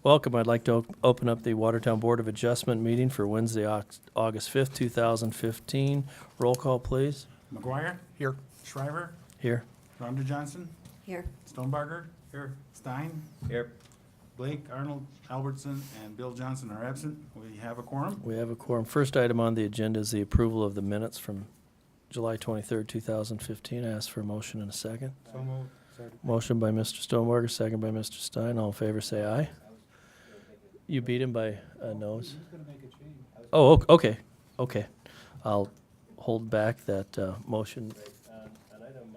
Welcome. I'd like to open up the Watertown Board of Adjustment meeting for Wednesday, August 5th, 2015. Roll call, please. McGuire? Here. Shriver? Here. Rhonda Johnson? Here. Stonebarger? Here. Stein? Here. Blake, Arnold, Albertson, and Bill Johnson are absent. We have a quorum. We have a quorum. First item on the agenda is the approval of the minutes from July 23rd, 2015. I ask for a motion and a second. So moved. Second. Motion by Mr. Stonebarger, second by Mr. Stein. All in favor, say aye. You beat him by a nose? Oh, okay. Okay. I'll hold back that motion. On item,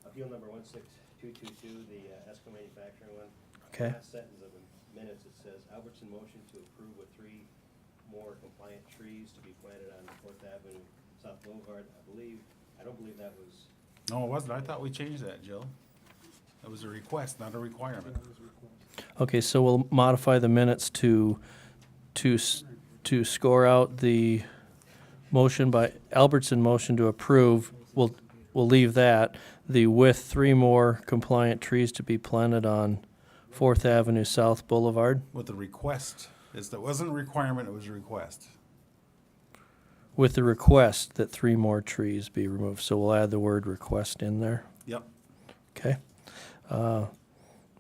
appeal number 16222, the Esco manufacturing one. Okay. Last sentence of the minutes, it says, Albertson motion to approve with 3 more compliant trees to be planted on 4th Avenue, South Boulevard. I don't believe that was. No, it wasn't. I thought we changed that, Jill. That was a request, not a requirement. Okay, so we'll modify the minutes to score out the motion by Albertson motion to approve. We'll leave that. The with 3 more compliant trees to be planted on 4th Avenue South Boulevard. With the request. That wasn't a requirement, it was a request. With the request that 3 more trees be removed. So we'll add the word request in there. Yep. Okay.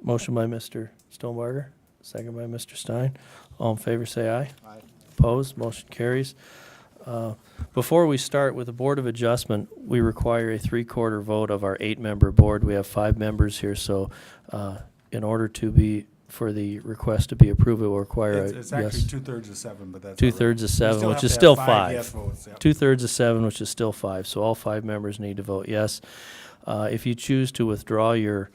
Motion by Mr. Stonebarger, second by Mr. Stein. All in favor, say aye. Aye. Opposed, motion carries. Before we start with the Board of Adjustment, we require a 3/4 vote of our 8-member board. We have 5 members here, so in order for the request to be approved, it will require It's a actually yes. 2/3 of 7, but that's. 2/3 of 7, which is still 5. Yes votes, yep. 2/3 of 7, which is still 5. So all 5 members need to vote yes. If you choose to withdraw your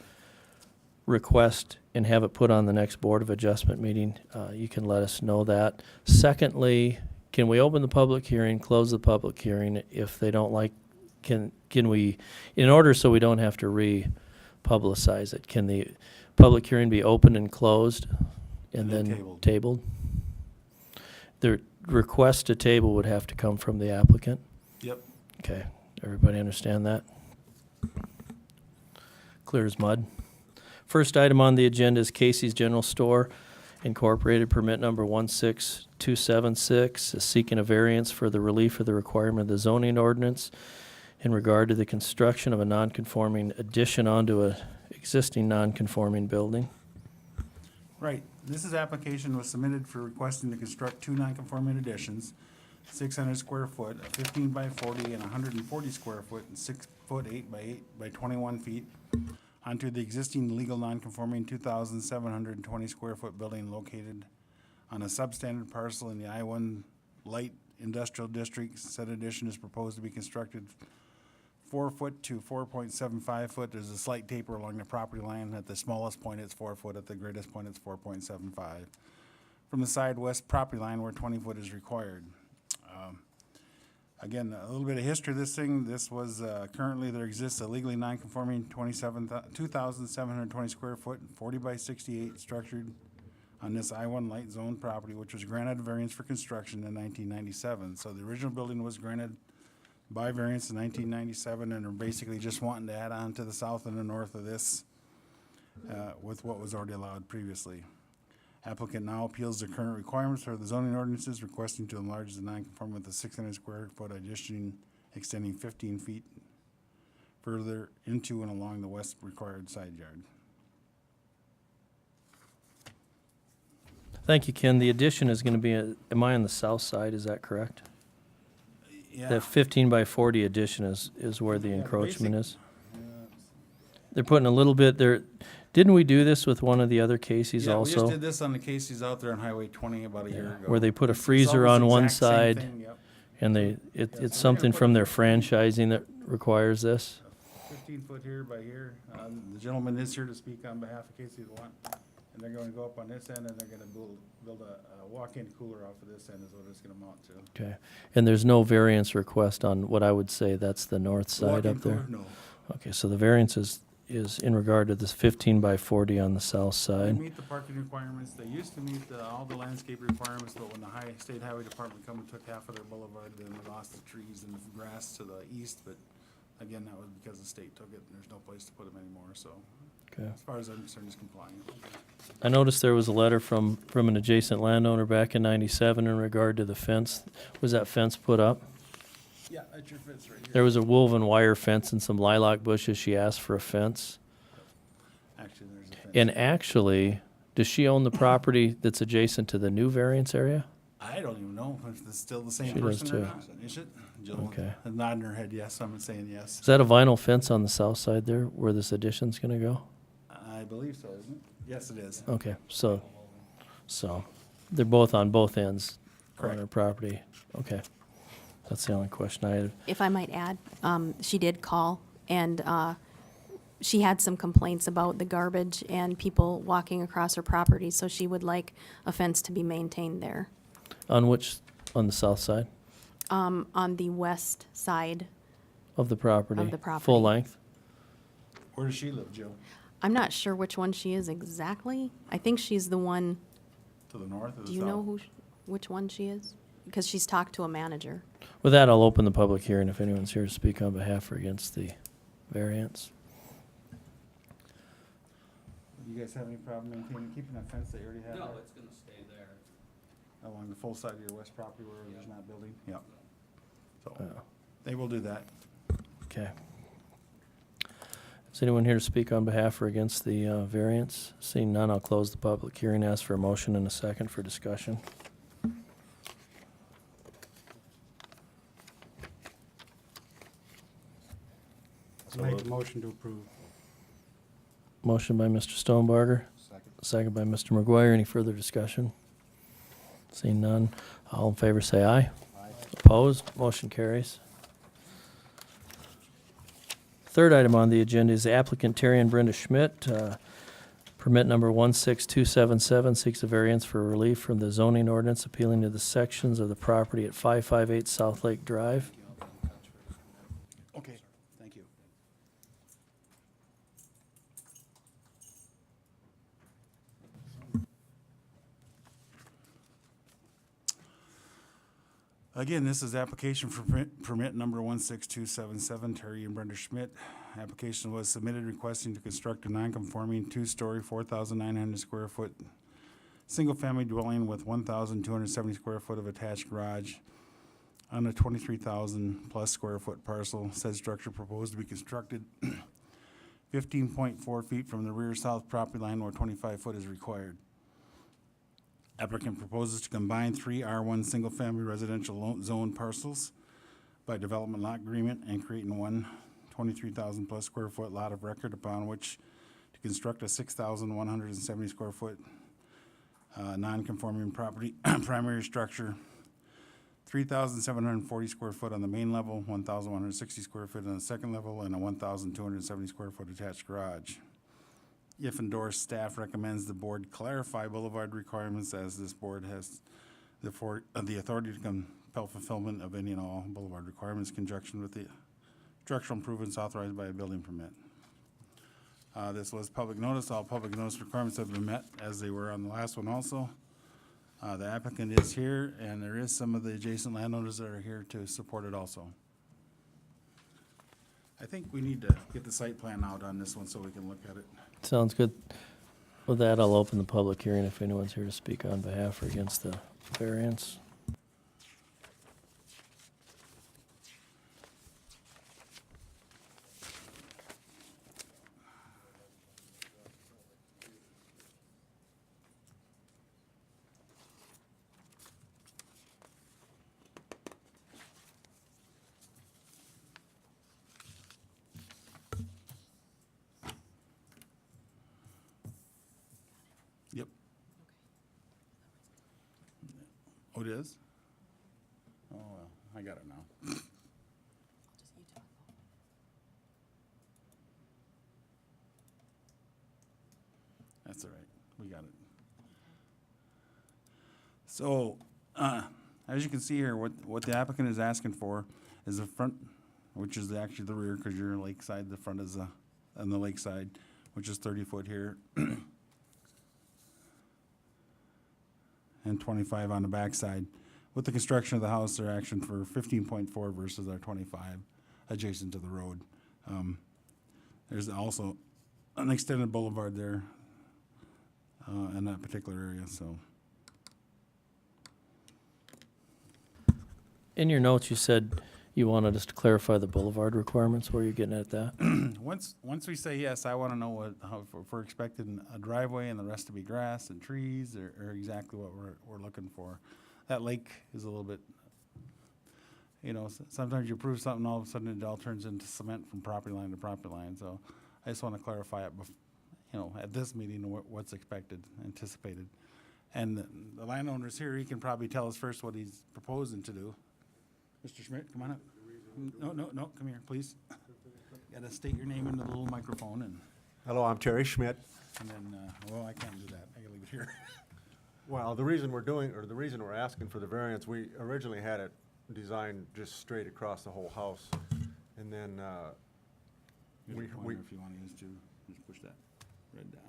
request and have it put on the next Board of Adjustment meeting, you can let us know that. Secondly, can we open the public hearing, close the public hearing? If they don't like, can we, in order so we don't have to re-publicize it, can the public hearing be opened and closed and then tabled? The request to table would have to come from the applicant? Yep. Okay, everybody understand that? Clear as mud. First item on the agenda is Casey's General Store Incorporated, permit number 16276, is seeking a variance for the relief of the requirement of the zoning ordinance in regard to the construction of a non-conforming addition onto a existing non-conforming building. Right. This application was submitted for requesting to construct 2 non-conforming additions, 600 square foot, a 15 by 40 and 140 square foot, and 6 foot 8 by 8 by 21 feet onto the existing legal non-conforming 2,720 square foot building located on a substandard parcel in the I-1 Light Industrial District. Said addition is proposed to be constructed 4 foot to 4.75 foot. There's a slight taper along the property line. At the smallest point, it's 4 foot. At the greatest point, it's 4.75. From the side west property line where 20 foot is required. Again, a little bit of history of this thing. This was currently there exists a legally non-conforming 2,720 square foot, 40 by 68 structured on this I-1 light zone property, which was granted variance for construction in 1997. So the original building was granted by variance in 1997, and they're basically just wanting to add on to the south and the north of this with what was already allowed previously. Applicant now appeals the current requirements for the zoning ordinances, requesting to enlarge the non-conforming with a 600 square foot addition extending 15 feet further into and along the west required side yard. Thank you, Ken. The addition is going to be, am I on the south side, is that correct? Yeah. The 15 by 40 addition is where the encroachment is? They're putting a little bit there. Didn't we do this with one of the other Casey's also? Yeah, we just did this on the Casey's out there on Highway 20 about a year ago. Where they put a It's freezer almost on one exact same side, thing, yep. and it's something from their franchising that requires this? 15 foot here by here. The gentleman is here to speak on behalf of Casey's One, and they're going to go up on this end, and they're going to build a walk-in cooler off of this end is what it's going to mount to. Okay. And there's no variance request on what I would say that's the north side Walk-in up there? cooler? No. Okay, so the variance is in regard to this 15 by 40 on the south They side. meet the parking requirements. They used to meet all the landscape requirements, but when the state highway department come and took half of their boulevard, then we lost the trees and the grass to the east, but again, that was because the state took it, and there's no place to put them anymore, so. Okay. As far as I'm concerned, it's compliant. I noticed there was a letter from an adjacent landowner back in '97 in regard to the fence. Was that fence put up? Yeah, that's your fence right here. There was a woven wire fence and some lilac bushes. She asked for a fence. Actually, there's a fence. And actually, does she own the property that's adjacent to the new variance area? I don't even know if it's still the same She does person or too. not. Is it? Jill Okay. is nodding her head yes. I'm saying yes. Is that a vinyl fence on the south side there where this addition's gonna go? I believe so, isn't it? Yes, it is. Okay, so they're both on both ends on Correct. her property. Okay. That's the only question I had. If I might add, she did call, and she had some complaints about the garbage and people walking across her property, so she would like a fence to be maintained there. On the south side On the west side, of the property? Of the property. Full length? Where does she live, Jill? I'm not sure which one she is exactly. I think she's the one, To the north or the south? do you know which one she is? Because she's talked to a manager. With that, I'll open the public hearing if anyone's here to speak on behalf or against the variance. You guys have any problem keeping that fence that you already have No, there? it's gonna stay there. Along the full side of your west property where there's Yeah. not building? Yep. So, Yeah. they will do that. Okay. Is anyone here to speak on behalf or against the variance? Seeing none, I'll close the public hearing, ask for a motion and a second for discussion. Make a motion to approve. Motion by Mr. Stonebarger, Second. second by Mr. McGuire. Any further discussion? Seeing none, all in favor say aye. Aye. Opposed? Motion carries. Third item on the agenda is the applicant Terry and Brenda Schmidt. Permit number 16277 seeks a variance for relief from the zoning ordinance appealing to the sections of the property at 558 South Lake Drive. Okay, thank you. Again, this is application for permit number 16277, Terry and Brenda Schmidt. Application was submitted requesting to construct a non-conforming two-story, 4,900 square foot, single-family dwelling with 1,270 square foot of attached garage on a 23,000 plus square foot parcel. Said structure proposed to be constructed 15.4 feet from the rear south property line where 25 foot is required. Applicant proposes to combine three R1 single-family residential zone parcels by development lot agreement and creating one 23,000 plus square foot lot of record upon which to construct a 6,170 square foot non-conforming property primary structure, 3,740 square foot on the main level, 1,160 square foot on the second level, and a 1,270 square foot attached garage. If endorsed, staff recommends the board clarify boulevard requirements as this board has the authority to compel fulfillment of any and all boulevard requirements in conjunction with the structural improvements authorized by a building permit. This was public notice. All public notice requirements have been met as they were on the last one also. The applicant is here and there is some of the adjacent landowners that are here to support it also. I think we need to get the site plan out on this one so we can look at it. Sounds good. With that, I'll open the public hearing if anyone's here to speak on behalf or against the variance. Yep. Oh, it is? Oh, well, I got it now. That's all right, we got it. So, as you can see here, what the applicant is asking for is the front, which is actually the rear, because you're lakeside, the front is on the lakeside, which is 30 foot here. And 25 on the backside. With the construction of the house, they're asking for 15.4 versus our 25 adjacent to the road. There's also an extended boulevard there in that particular area, so. In your notes, you said you wanted us to clarify the boulevard requirements. Where are you getting at that? Once we say yes, I want to know if we're expecting a driveway and the rest to be grass and trees, or exactly what we're looking for. That lake is a little bit, sometimes you approve something, all of a sudden it all turns into cement from property line to property line. So I just want to clarify it, at this meeting, what's expected, anticipated. And the landowner's here, he can probably tell us first what he's proposing to do. Mr. Schmidt, come on up. No, come here, please. Gotta state your name into the little microphone and Hello, I'm Terry Schmidt. then, I can't do that. I gotta leave it here. Well, the reason we're asking for the variance, we originally had it designed just straight across the whole house. And then, Here's we, a pointer if you wanna use to, just push that red dot.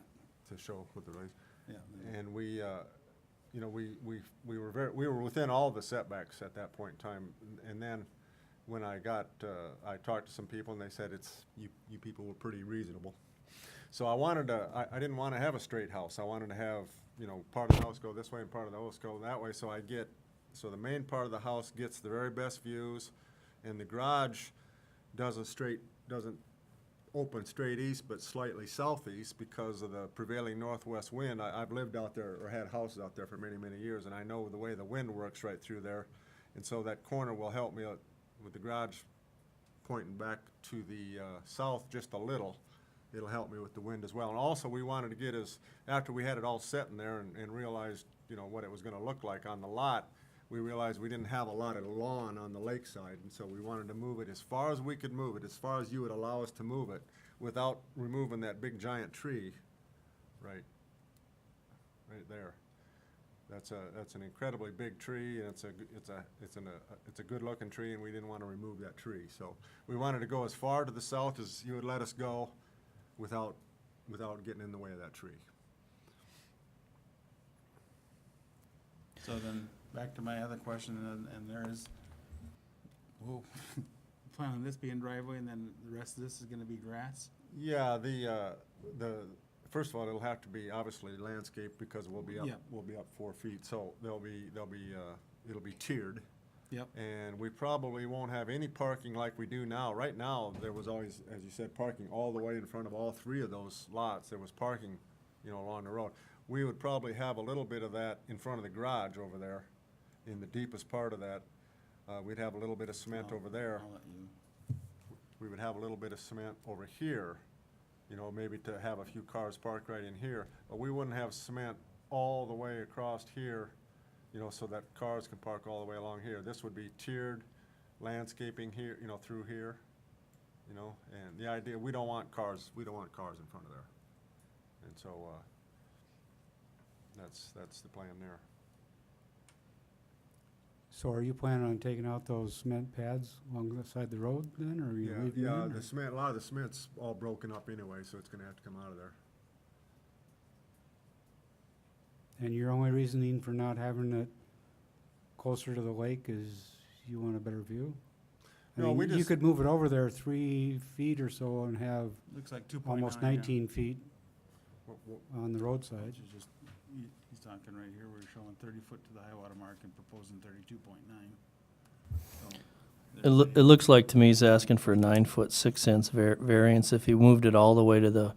to show what the, Yeah. and we were within all the setbacks at that point in time. And then, when I talked to some people and they said you people were pretty reasonable. So I didn't want to have a straight house. I wanted to have, part of the house go this way and part of the house go that way. So the main part of the house gets the very best views, and the garage doesn't open straight east, but slightly southeast because of the prevailing northwest wind. I've lived out there or had houses out there for many, many years, and I know the way the wind works right through there. And so that corner will help me with the garage pointing back to the south just a little. It'll help me with the wind as well. And also, we wanted to get after we had it all set in there and realized, what it was gonna look like on the lot, we realized we didn't have a lot of lawn on the lakeside, and so we wanted to move it as far as we could move it, as far as you would allow us to move it, without removing that big giant tree, right there. That's an incredibly big tree, and it's a good looking tree, and we didn't want to remove that tree. So we wanted to go as far to the south as you would let us go, without getting in the way of that tree. So then, back to my other question, and there is, plan on this being driveway, and then the rest of this is gonna be grass? Yeah, first of all, it'll have to be obviously landscaped because we'll be up, Yeah. 4 feet, so it'll be tiered. Yep. And we probably won't have any parking like we do now. Right now, there was always, as you said, parking all the way in front of all 3 of those lots. There was parking, along the road. We would probably have a little bit of that in front of the garage over there, in the deepest part of that. We'd have a little bit of cement over there. I'll let you. We would have a little bit of cement over here, maybe to have a few cars parked right in here. But we wouldn't have cement all the way across here, so that cars can park all the way along here. This would be tiered landscaping here, through here, and the idea, we don't want cars in front of there. And so, that's the plan there. So are you planning on taking out those cement pads along the side of the road then, or are you leaving Yeah, them? the cement, a lot of the cement's all broken up anyway, so it's gonna have to come out of there. And your only reasoning for not having it closer to the lake is you want a better view? I No, mean, we you just- could move it over there 3 feet or so and have Looks like 2.9. almost 19 feet Wh- on the roadside. Which is just, he's talking right here, we're showing 30 foot to the high water mark and proposing 32.9. It looks like to me he's asking for a 9-foot 6 inch variance. If he moved it all the way to the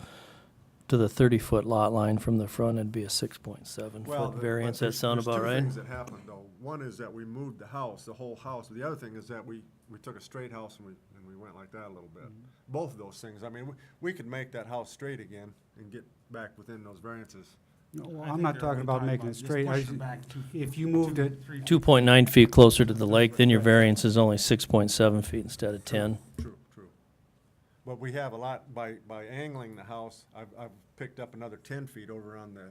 30-foot lot line from the front, it'd be a 6.7 foot variance. That sound about There's right? 2 things that happened, though. One is that we moved the house, the whole house. The other thing is that we took a straight house and we went like that a little bit. Both of those things, I mean, we could make that house straight again and get back within those variances. No, I I'm think not they're talking about making it just straight. pushing back 2 If you moved it, 2.9 feet closer to the lake, then your variance is only 6.7 feet instead of 10. True. But we have a lot, by angling the house, I've picked up another 10 feet over on the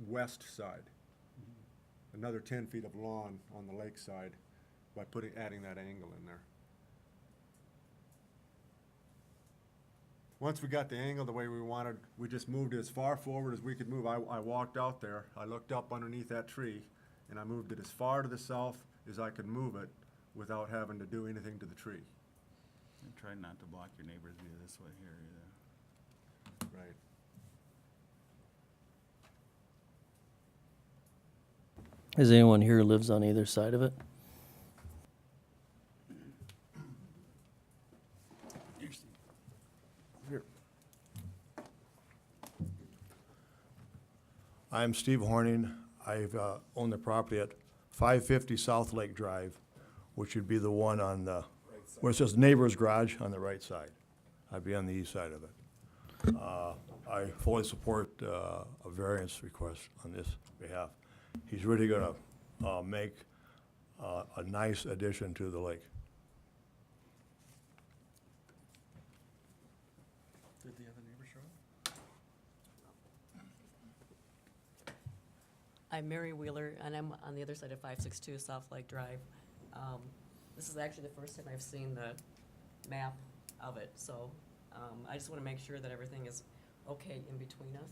west side. Another 10 feet of lawn on the lake side by adding that angle in there. Once we got the angle the way we wanted, we just moved it as far forward as we could move. I walked out there, I looked up underneath that tree, and I moved it as far to the south as I could move it without having to do anything to the tree. And try not to block your neighbor's view this way here either. Right. Is anyone here who lives on either side of it? I'm Steve Horning. I've owned the property at 550 South Lake Drive, which would be the one on the, where it says neighbor's garage on the right side. I'd be on the east side of it. I fully support a variance request on this behalf. He's really gonna make a nice addition to the lake. Did the other neighbor show up? I'm Mary Wheeler, and I'm on the other side of 562 South Lake Drive. This is actually the first time I've seen the map of it, so I just want to make sure that everything is okay in between us.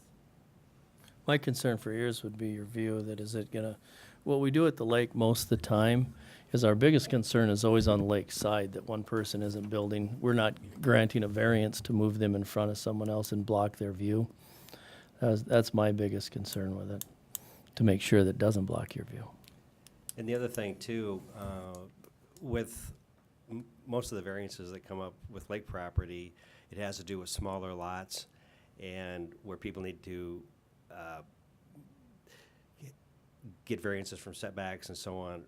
My concern for yours would be your view, that is it gonna, what we do at the lake most of the time is our biggest concern is always on the lake side, that one person isn't building. We're not granting a variance to move them in front of someone else and block their view. That's my biggest concern with it, to make sure that it doesn't block your view. And the other thing too, with most of the variances that come up with lake property, it has to do with smaller lots and where people need to get variances from setbacks and so on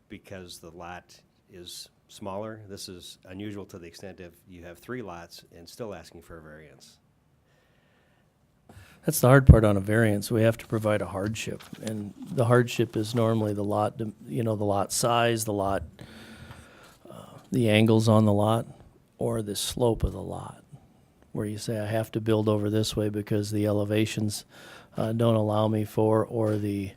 because the lot is smaller. This is unusual to the extent if you have 3 lots and still asking for a variance. That's the hard part on a variance. We have to provide a hardship, and the hardship is normally the lot, the lot size, the angles on the lot, or the slope of the lot, where you say I have to build over this way because the elevations don't allow me for, or the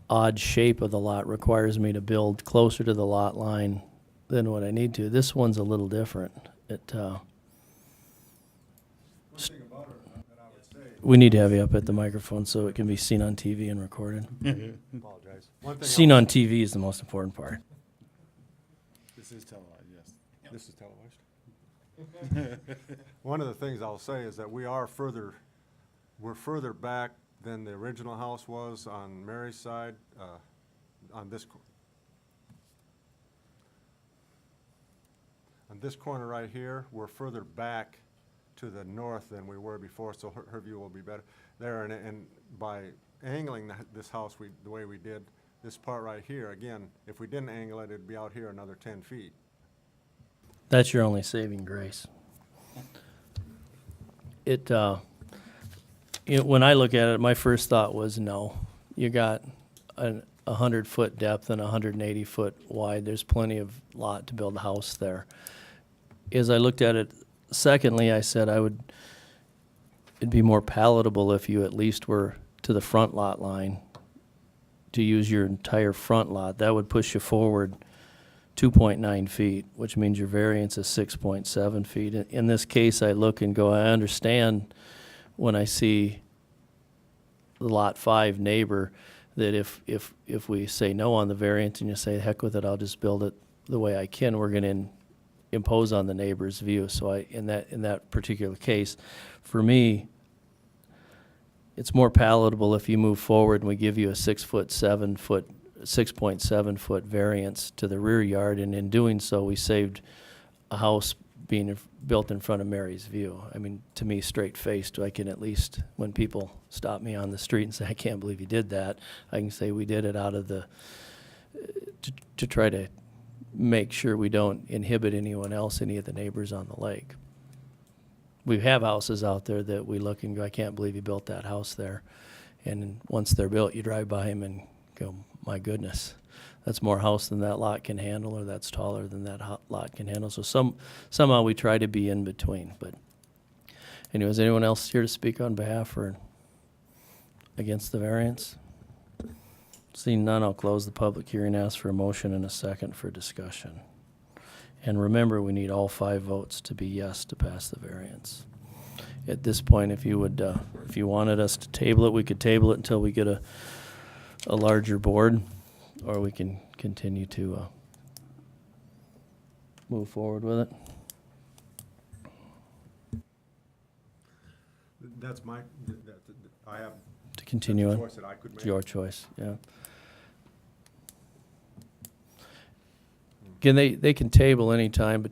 odd shape of the lot requires me to build closer to the lot line than what I need to. This one's a little different. We need to have you up at the microphone so it can be seen on TV and recorded. Apologize. One thing Seen I'll- on TV is the most important part. This is televised, yes. This is televised. One of the things I'll say is that we're further back than the original house was on Mary's side, on this corner right here. We're further back to the north than we were before, so her view will be better there. And by angling this house the way we did, this part right here, again, if we didn't angle it, it'd be out here another 10 feet. That's your only saving grace. When I look at it, my first thought was no. You got a 100-foot depth and 180-foot wide. There's plenty of lot to build a house there. As I looked at it, secondly, I said it'd be more palatable if you at least were to the front lot line to use your entire front lot. That would push you forward 2.9 feet, which means your variance is 6.7 feet. In this case, I look and go, I understand when I see the Lot 5 neighbor that if we say no on the variance and you say, heck with it, I'll just build it the way I can, we're going to impose on the neighbor's view. So in that particular case, for me, it's more palatable if you move forward and we give you a 6.7 foot variance to the rear yard, and in doing so, we saved a house being built in front of Mary's view. I mean, to me, straight-faced, I can at least, when people stop me on the street and say, I can't believe you did that, I can say we did it out of to try to make sure we don't inhibit anyone else, any of the neighbors on the lake. We have houses out there that we look and go, I can't believe you built that house there. And once they're built, you drive by them and go, my goodness, that's more house than that lot can handle, or that's taller than that lot can handle. So somehow we try to be in between. But anyways, anyone else here to speak on behalf or against the variance? Seeing none, I'll close the public hearing, ask for a motion and a second for discussion. And remember, we need all 5 votes to be yes to pass the variance. At this point, if you wanted us to table it, we could table it until we get a larger board, or we can continue to move forward with it. That's I have To continue a it. choice that I could It's make. your choice, yeah. Again, they can table any time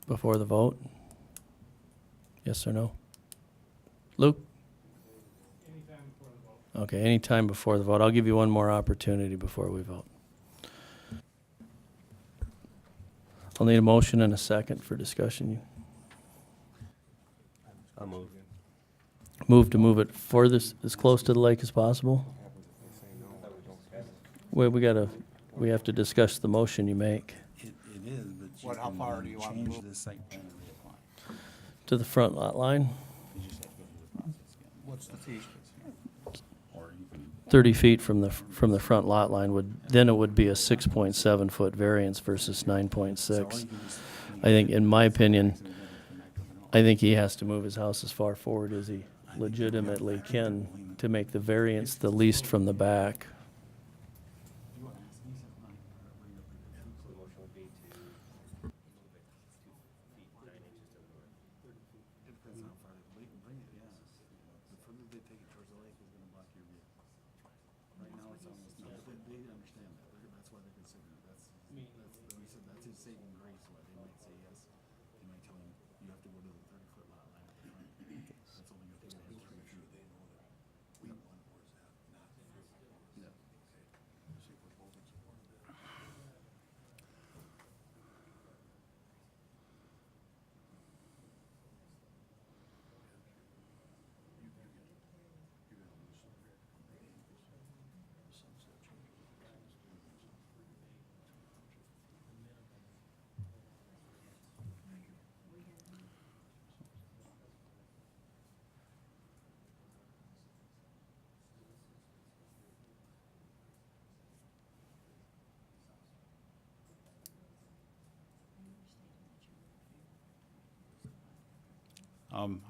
before the vote? Yes or no? Luke? Okay, anytime before the vote. I'll give you one more opportunity before we vote. I'll need a motion and a second for discussion. I'll move. Move to move it furthest, as close to the lake as possible? Well, we have to discuss the motion you make. It is, but you What, how can far do you want to change move? the site plan reapply. To the front lot line, You just have to go through the process again. What's the fee? Or you can 30 feet from the front lot line then it would be a 6.7 foot variance versus 9.6. I think, in my opinion, I think he has to move his house as far forward as he legitimately can to make the variance the least from the back.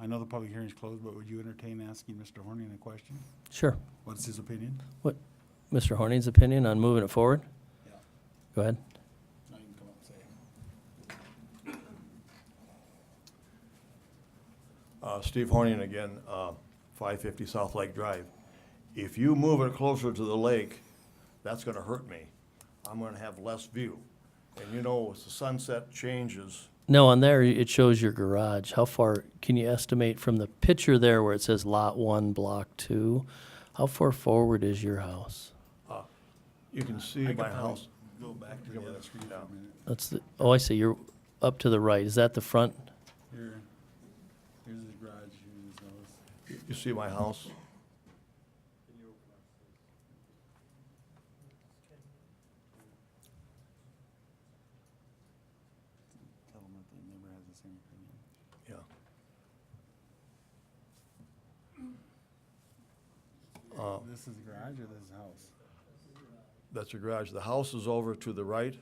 I know the public hearing is closed, but would you entertain asking Mr. Horning a question? Sure. What's his opinion? What, Mr. Horning's opinion on moving it forward? Yeah. Go ahead. Now you can come up and say it. Steve Horning again, 550 South Lake Drive. If you move it closer to the lake, that's gonna hurt me. I'm gonna have less view. And you know, as the sunset changes, No, on there, it shows your garage. How far, can you estimate from the picture there where it says Lot 1, Block 2? How far forward is your house? you can see I could my probably house. Go back to the other screen for a minute. That's the, oh, I see, you're up to the right. Is that the front? Here, here's his garage, here's his house. You see my house? Tell him that the neighbor has the same opinion. Yeah. This is the garage or this is the house? That's your garage. The house is over to the right.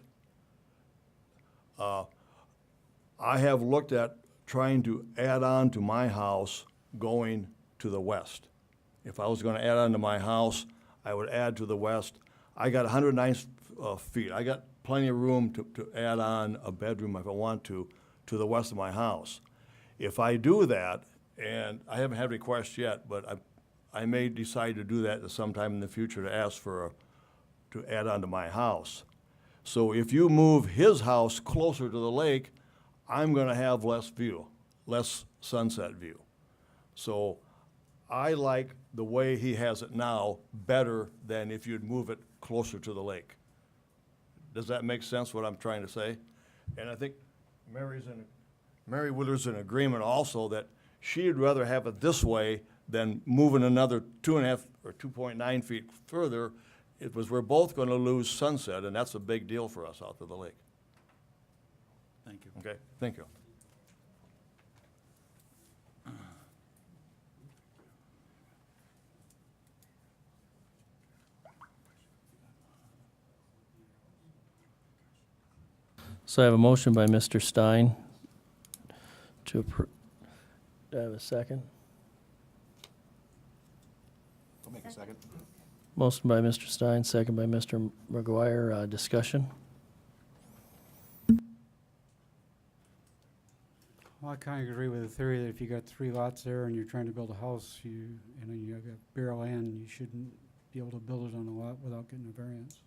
I have looked at trying to add on to my house going to the west. If I was gonna add on to my house, I would add to the west. I got 109 feet. I got plenty of room to add on a bedroom if I want to the west of my house. If I do that, and I haven't had requests yet, but I may decide to do that sometime in the future to ask to add on to my house. So if you move his house closer to the lake, I'm gonna have less view, less sunset view. So I like the way he has it now better than if you'd move it closer to the lake. Does that make sense, what I'm trying to say? And I think Mary Wooler's in agreement also that she'd rather have it this way than moving another 2.5 or 2.9 feet further. It was, we're both gonna lose sunset, and that's a big deal for us out to the lake. Thank you. Okay, thank you. So I have a motion by Mr. Stein to approve. Do I have a second? I'll make a second. Motion by Mr. Stein, second by Mr. McGuire. Discussion? Well, I kind of agree with the theory that if you got 3 lots there and you're trying to build a house, you know, you have got bare land, you shouldn't be able to build it on a lot without getting a variance.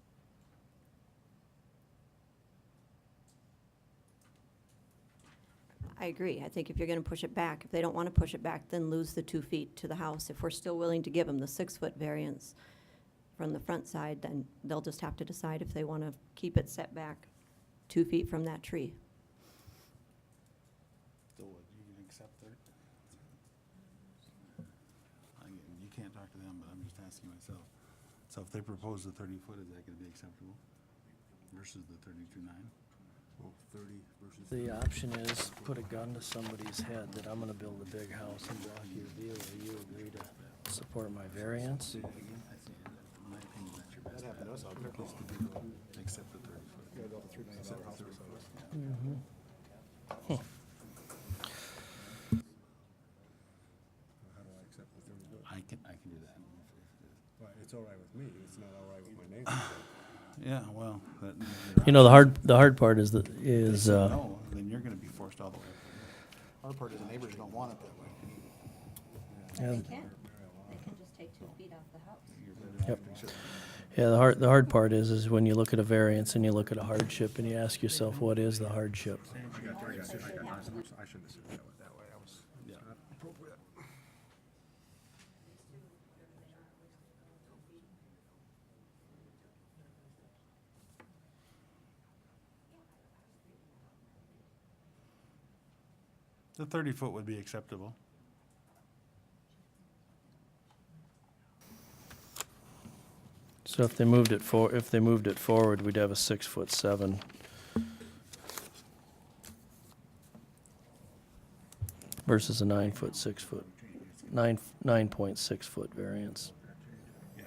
I agree. I think if you're gonna push it back, if they don't wanna push it back, then lose the 2 feet to the house. If we're still willing to give them the 6-foot variance from the front side, then they'll just have to decide if they wanna keep it set back 2 feet from that tree. So what, you can accept their? You can't talk to them, but I'm just asking myself. So if they propose the 30-foot, is that gonna be acceptable versus the 32.9? Well, 30 versus. The option is put a gun to somebody's head that I'm gonna build a big house and block your view, or you agree to support my variance. Again, I think, in my opinion, that's your best. That happened to us out there. Accept the 30-foot. Yeah, about the $3 million house. How do I accept the 30 foot? I can do that. Well, it's all right with me, it's not all right with my neighbor. Yeah, well. You know, the hard part is No, then you're gonna be forced all the way. Hard part is the neighbors don't want it that way. Yeah. They can just take 2 feet off the house. Yep. Yeah, the hard part is when you look at a variance and you look at a hardship and you ask yourself, what is the hardship? I shouldn't have said that way, I was not appropriate. The 30-foot would be acceptable. So if they moved it forward, we'd have a 6'7" versus a 9.6 foot variance. Yeah,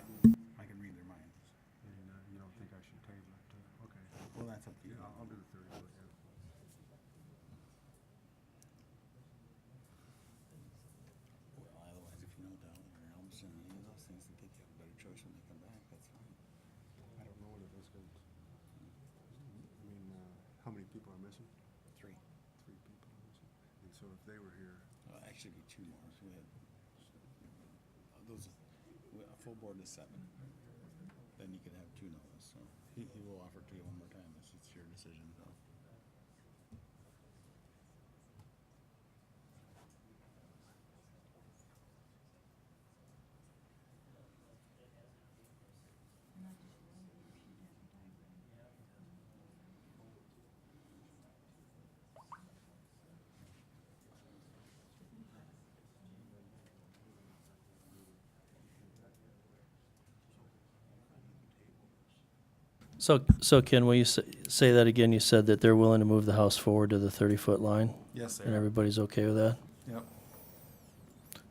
I can read their minds. You don't think I should table it, okay. Well, that's up to you. Yeah, I'll do the 30 foot, yeah. Well, otherwise, if you know Dowling or Elmson, any of those things, they think you have a better choice when they come back, that's fine. I don't know whether those guys, I mean, how many people are missing? 3. 3 people are missing. And so if they were here, Well, actually be 2 more, so we had, a full board is 7. Then you could have 2 no's, so he will offer it to you one more time, it's your decision, so. So Ken, will you say that again? You said that they're willing to move the house forward to the 30-foot line, Yes, and everybody's okay with that?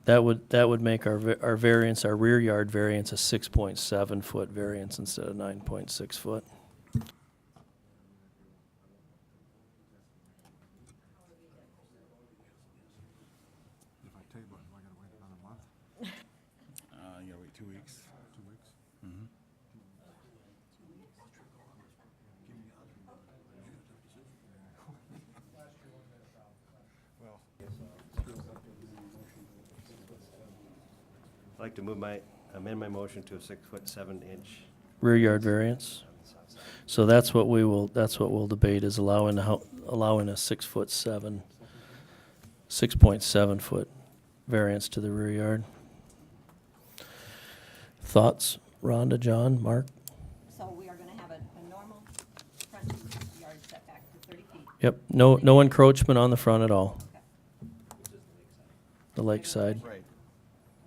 Yep. That would make our rear yard variance a 6.7 foot variance instead of 9.6 foot. if I table it, am I gonna wait another month? You gotta wait 2 weeks. 2 weeks? Mm-hmm. Well, I'd like to amend my motion to a 6'7" Rear yard variance. So that's what we'll debate, is allowing a 6.7 foot variance to the rear yard. Thoughts, Rhonda, John, Mark? So we are gonna have a normal front yard setback to 30 feet. Yep, no encroachment on the front at all. The lakeside. Right.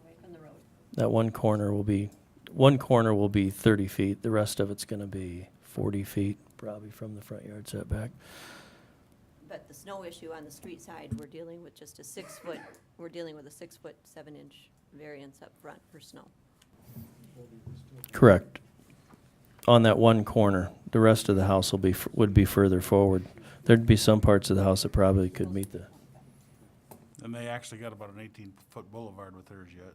Away from the road. That one corner will be 30 feet. The rest of it's gonna be 40 feet, probably from the front yard setback. But the snow issue on the street side, we're dealing with just a 6-foot, we're dealing with a 6-foot, 7-inch variance up front for snow. Correct. On that one corner. The rest of the house would be further forward. There'd be some parts of the house that probably could meet the. And they actually got about an 18-foot boulevard with theirs yet.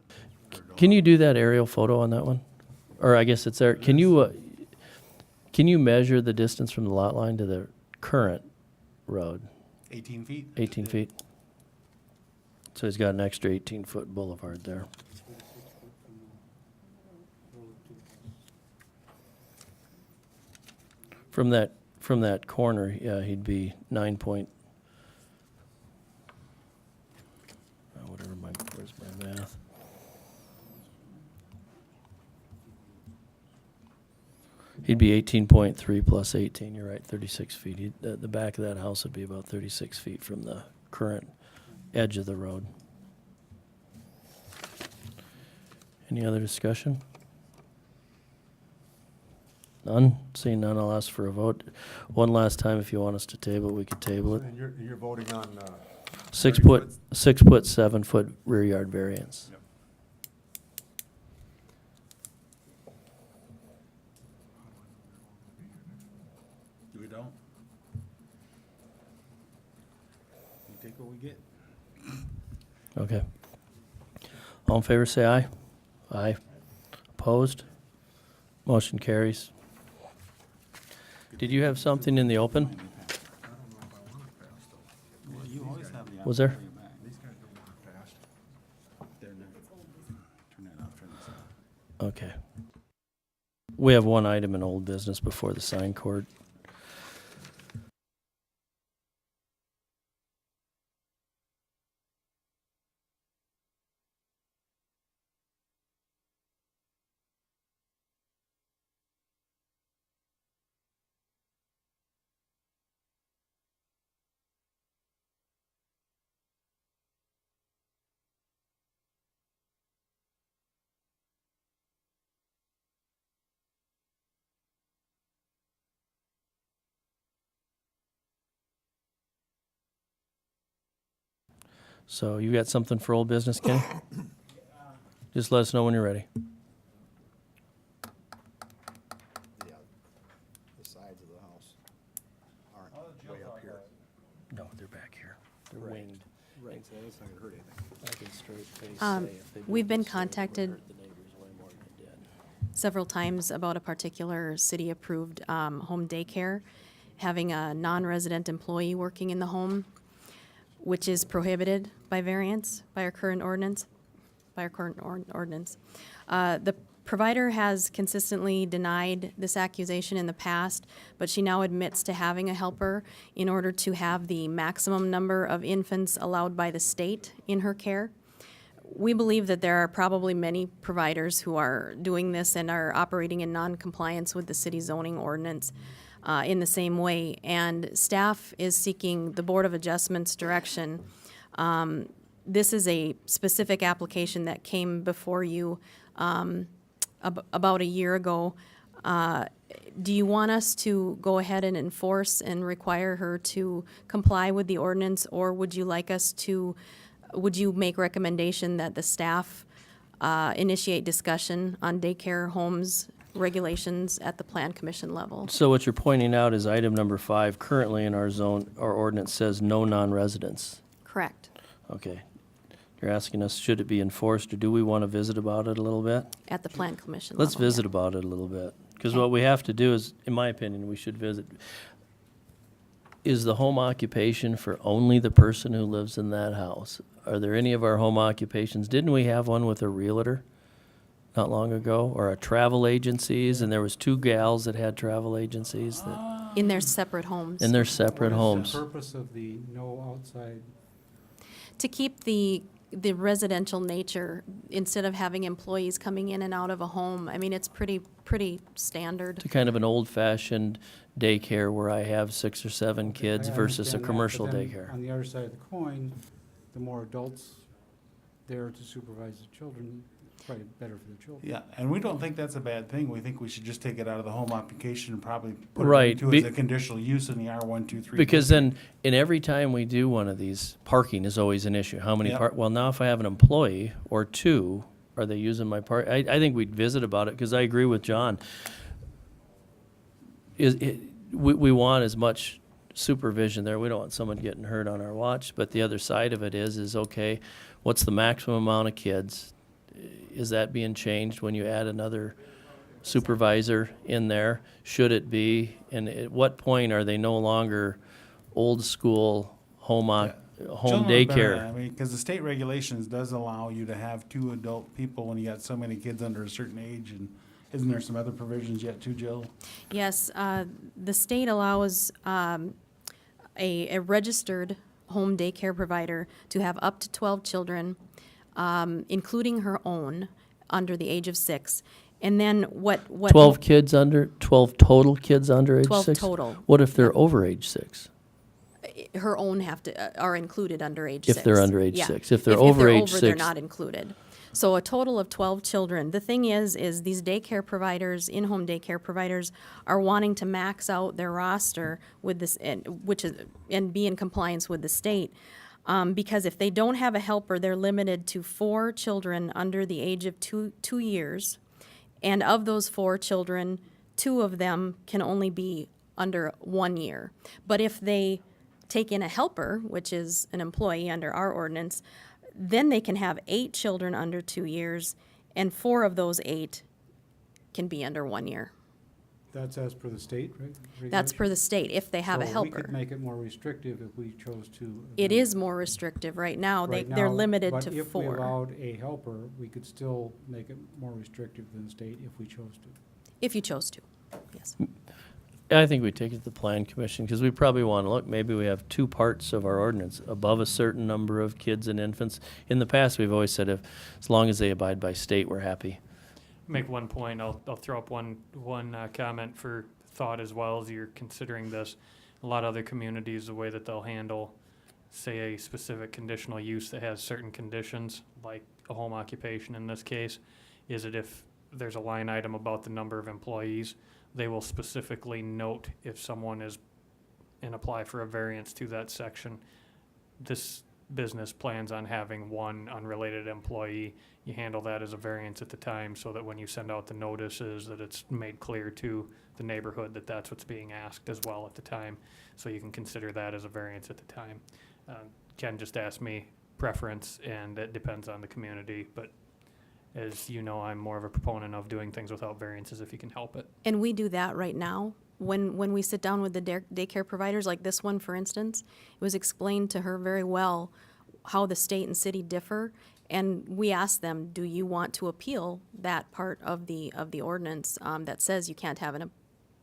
Can you do that aerial photo on that one? Or I guess it's there. Can you measure the distance from the lot line to the current road? 18 feet? 18 feet. So he's got an extra 18-foot boulevard there. From that corner, yeah, he'd be 9 point, He'd be 18.3 plus 18, you're right, 36 feet. The back of that house would be about 36 feet from the current edge of the road. Any other discussion? None? Seeing none, I'll ask for a vote. One last time, if you want us to table it, we could table it. And you're voting on, 6 30 foot, foot. 6 foot, 7 foot rear yard variance. We don't. We take what we get. Okay. All in favor, say aye. Aye. Opposed? Motion carries. Did you have something in the open? Well, you always have the. Was there? option to bring it back. These guys don't want fast. They're not. Turn that off, turn this off. Okay. We have one item in old business before the sign court. So you got something for old business, Kenny? Just let us know when you're ready. Yeah, the sides of the house aren't way up here. No, they're back here. They're winged. Right, so that's not gonna hurt anything. I can straight face Um, say if they we've moved been it straight, it would contacted- hurt the neighbors way more than it did. several times about a particular city-approved home daycare having a non-resident employee working in the home, which is prohibited by variance, by our current ordinance, The provider has consistently denied this accusation in the past, but she now admits to having a helper in order to have the maximum number of infants allowed by the state in her care. We believe that there are probably many providers who are doing this and are operating in non-compliance with the city zoning ordinance in the same way. And staff is seeking the Board of Adjustments direction. This is a specific application that came before you about a year ago. Do you want us to go ahead and enforce and require her to comply with the ordinance, or would you like us to, would you make recommendation that the staff initiate discussion on daycare homes regulations at the Plan Commission level? So what you're pointing out is item number 5, currently in our zone, our ordinance says no non-residents. Correct. Okay. You're asking us, should it be enforced, or do we want to visit about it a little bit? At the Plan Commission level. Let's visit yeah. about it a little bit. Because Okay. what we have to do is, in my opinion, we should visit. Is the home occupation for only the person who lives in that house? Are there any of our home occupations? Didn't we have one with a realtor not long ago, or a travel agencies? And there was 2 gals that had travel agencies that, In their separate homes. in their separate What is homes. the purpose of the no outside? To keep the residential nature, instead of having employees coming in and out of a home. I mean, it's pretty standard. To kind of an old-fashioned daycare where I have 6 or 7 kids I versus a understand that, commercial but then daycare. On the other side of the coin, the more adults there to supervise the children, it's probably better for the children. Yeah, and we don't think that's a bad thing. We think we should just take it out of the home occupation and probably put Right, it into be- as a conditional use in the R1, 2, 3. Because then, in every time we do one of these, parking is always an issue. How many Yep. well, now if I have an employee or 2, are they using my park? I think we'd visit about it, because I agree with John. We want as much supervision there. We don't want someone getting hurt on our watch, but the other side of it is okay, what's the maximum amount of kids? Is that being changed when you add another supervisor in there? Should it be? And at what point are they no longer old school home Children daycare? I mean, because the state regulations does allow you to have 2 adult people when you got so many kids under a certain age, and isn't there some other provisions yet too, Jill? Yes, the state allows a registered home daycare provider to have up to 12 children, including her own, under the age of 6. And then what? 12 total kids under age 12 6? total. What if they're over age 6? Her own are included under age 6. If they're under age Yeah. 6. If they're over age 6. They're not included. So a total of 12 children. The thing is these daycare providers, in-home daycare providers, are wanting to max out their roster with this, and be in compliance with the state. Because if they don't have a helper, they're limited to 4 children under the age of 2 years. And of those 4 children, 2 of them can only be under 1 year. But if they take in a helper, which is an employee under our ordinance, then they can have 8 children under 2 years, and 4 of those 8 can be under 1 year. That's as per the state, right? That's per the state, if they have a So we could helper. make it more restrictive if we chose to. It is more restrictive right now. Right They're now, limited but to if we 4. allowed a helper, we could still make it more restrictive than the state if we chose to. If you chose to, yes. I think we take it to the plan commission, because we probably want to look, maybe we have 2 parts of our ordinance, above a certain number of kids and infants. In the past, we've always said as long as they abide by state, we're happy. Make one point. I'll throw up one comment for thought as well as you're considering this. A lot of other communities, the way that they'll handle, say, a specific conditional use that has certain conditions, like a home occupation in this case, is that if there's a line item about the number of employees, they will specifically note if someone is and apply for a variance to that section. This business plans on having 1 unrelated employee. You handle that as a variance at the time so that when you send out the notices that it's made clear to the neighborhood that that's what's being asked as well at the time. So you can consider that as a variance at the time. Ken just asked me preference, and it depends on the community, but as you know, I'm more of a proponent of doing things without variances if you can help it. And we do that right now. When we sit down with the daycare providers, like this one, for instance, it was explained to her very well how the state and city differ. And we asked them, do you want to appeal that part of the ordinance that says you can't have an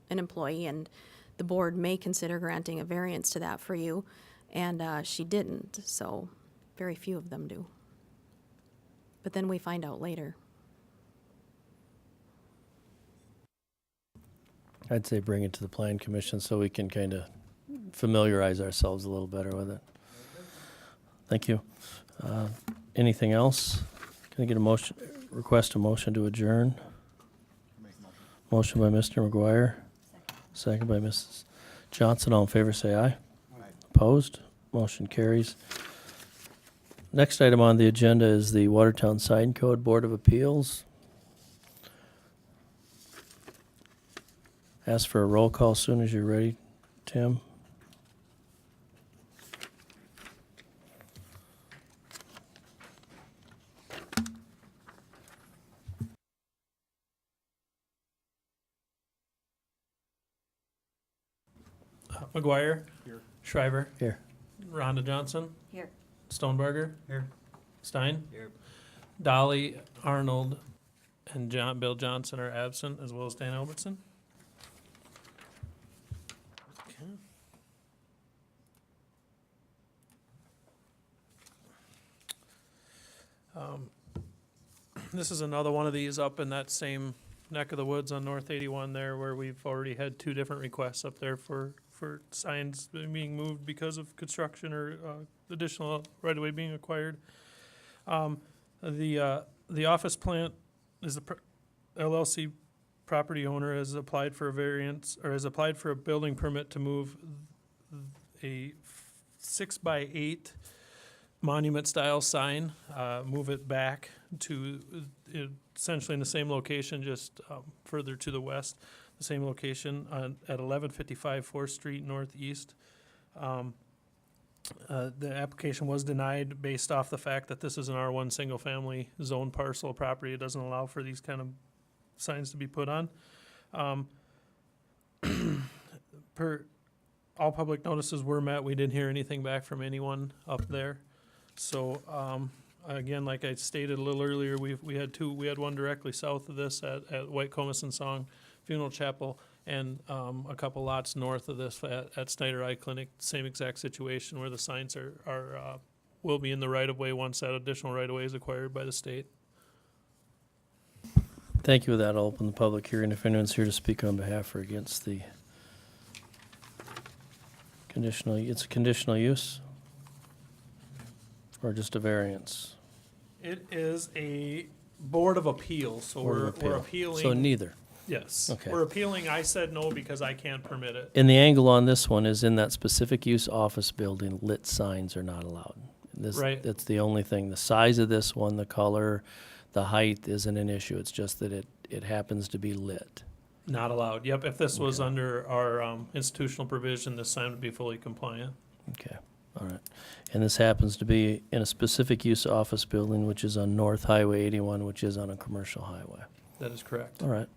employee? And the board may consider granting a variance to that for you. And she didn't, so very few of them do. But then we find out later. I'd say bring it to the plan commission so we can kind of familiarize ourselves a little better with it. Thank you. Anything else? Can I get request a motion to adjourn? Motion by Mr. McGuire. Second by Mrs. Johnson. All in favor, say aye. Opposed? Motion carries. Next item on the agenda is the Watertown Sign Code Board of Appeals. Ask for a roll call as soon as you're ready, Tim. McGuire. Here. Shriver. Here. Rhonda Johnson. Here. Stonebarger. Here. Stein. Here. Dolly, Arnold, and Bill Johnson are absent, as well as Dan Albertson. Okay. This is another one of these up in that same neck of the woods on North 81 there, where we've already had 2 different requests up there for signs being moved because of construction or additional right-of-way being acquired. The office plant is the LLC property owner has applied for a variance, or has applied for a building permit to move a 6x8 monument-style sign, move it back to essentially in the same location, just further to the west, the same location at 1155 4th Street Northeast. The application was denied based off the fact that this is an R1 single-family zone parcel property. It doesn't allow for these kind of signs to be put on. Per all public notices were met. We didn't hear anything back from anyone up there. So again, like I stated a little earlier, we had 2. We had one directly south of this at White Comiston Song Funeral Chapel, and a couple lots north of this at Snyder Eye Clinic. Same exact situation where the signs are will be in the right of way once that additional right of way is acquired by the state. Thank you. With that, I'll open the public hearing. If anyone's here to speak on behalf or against the conditional, it's a conditional use? Or just a variance? It is a Board of Appeals, so Board we're of Appeal. appealing. So neither. Yes. Okay. We're appealing. I said no because I can't permit it. And the angle on this one is in that specific use office building, lit signs are not allowed. This, Right. That's the only thing. The size of this one, the color, the height isn't an issue. It's just that it happens to be lit. Not allowed. Yep. If this was Okay. under our institutional provision, this sign would be fully compliant. Okay, all right. And this happens to be in a specific use office building, which is on North Highway 81, which is on a commercial highway. That is correct. All right.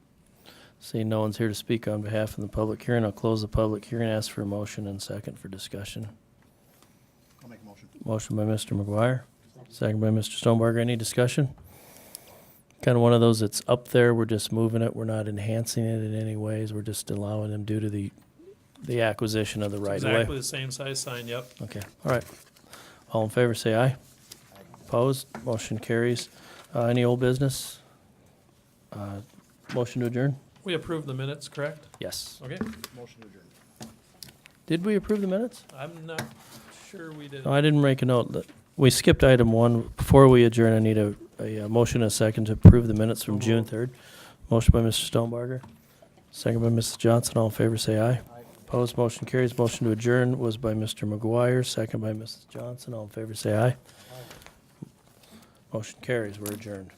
Seeing no one's here to speak on behalf of the public hearing, I'll close the public hearing, ask for a motion and second for discussion. I'll make a motion. Motion by Mr. McGuire, second by Mr. Stonebarger. Any discussion? Kind of one of those that's up there, we're just moving it, we're not enhancing it in any ways, we're just allowing them due to the acquisition of the right of way. Exactly the same size sign. Yep. Okay, all right. All in favor, say aye. Opposed? Motion carries. Any old business? Motion to adjourn? We approved the minutes, correct? Yes. Okay. Motion to adjourn. Did we approve the minutes? I'm not sure we did. No, I didn't make a note. That we skipped item 1. Before we adjourn, I need a motion and a second to approve the minutes from June 3rd. Motion by Mr. Stonebarger, second by Mrs. Johnson. All in favor, say aye. Opposed? Motion carries. Motion to adjourn was by Mr. McGuire, second by Mrs. Johnson. All in favor, say aye. Motion carries. We're adjourned.